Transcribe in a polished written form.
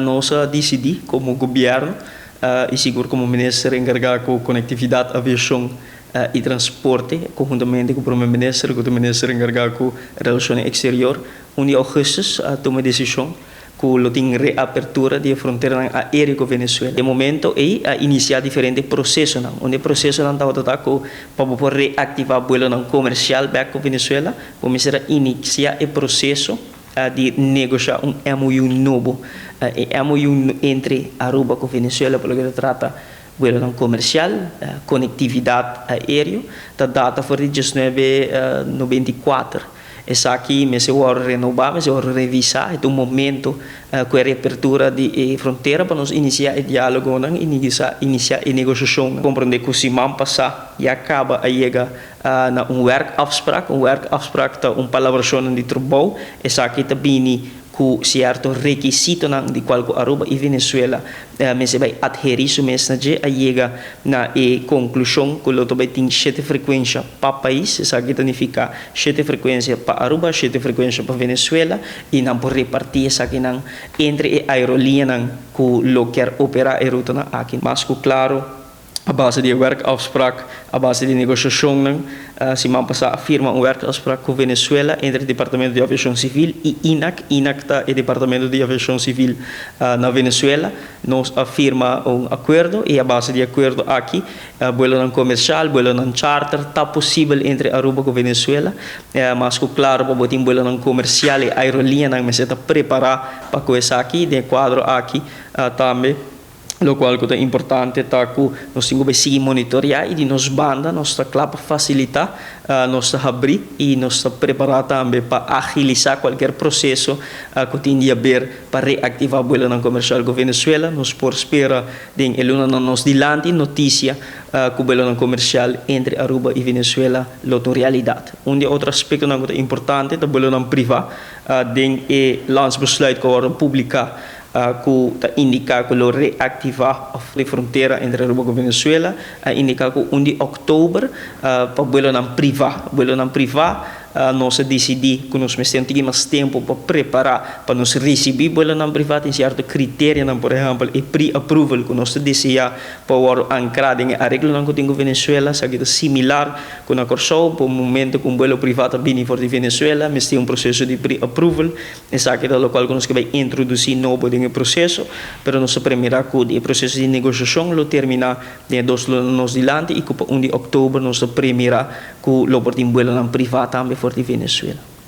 nós decidimos como governo e seguro como ministro encarregado com conectividade, aviação e transporte, conjuntamente com o primeiro-ministro, com o ministro encarregado com relações exteriores, em agosto tomou a decisão que a reapertura da fronteira aérea com a Venezuela. De momento, iniciar diferentes processos, onde o processo está para reativar o vuelo comercial com a Venezuela, começar a iniciar o processo de negociar MOU novo, MOU entre Aruba com a Venezuela, pelo que trata vuelo comercial, conectividade aérea, da data for de 1994. Essa aqui, me se vai renovar, me se vai revisar, é um momento com a reapertura de fronteira para nós iniciar o diálogo, iniciar a negociação, compreender que o semana passada e acaba a chegar na werkafspraak, é uma palavração de trabalho, essa aqui também com certo requisito de qual Aruba e Venezuela mas vai adherir isso mesmo a chega na conclusão que o vai ter 7 frequências para o país, isso aqui significa 7 frequências para Aruba, 7 frequências para Venezuela e não por repartir isso aqui entre a aerolínea que lo quer operar a ruta aqui, mas claro a base de werkafspraak, a base de negociação, semana passada firma werkafspraak com Venezuela entre o Departamento de Aviação Civil e INAC está o Departamento de Aviação Civil na Venezuela, nós firma acordo e a base de acordo aqui, vuelonan comercial, vuelonan charter, está possível entre Aruba com Venezuela, mas claro, para botar vuelonan comercial e aerolínea, mas está preparar para começar aqui, de quadro aqui também. Lo qual é importante tá que nós temos que seguir monitorear e de nos banda nós está claro para facilitar nós abrir e nós está preparar também para agilizar qualquer processo que tem de haver para reativar o vuelo comercial com Venezuela. Nós por espera de lunanan nos dilante notícia que o vuelo comercial entre Aruba e Venezuela é realidade. Outro aspecto importante é o vuelo privado de landsbesluit que vai publicar que indica que lo reactivar a fronteira entre Aruba e Venezuela, indica que 1 de outubro para vuelonan privado, nós decidimos que nós temos mais tempo para preparar, para nos receber vuelonan privado em certo critério, por exemplo, e pre-approval que nós desejamos para ancrar em arreglo que tem com Venezuela, é similar com a Corsão, para o momento que vuelo privado vem for de Venezuela, mas tem processo de pre-approval, essa é o qual que nós vai introduzir novo em processo, pero nossa primeira que o processo de negociação lo termina de 2 anos dilante e que 1 de outubro nossa primeira que lo portim vuelo privado também for de Venezuela.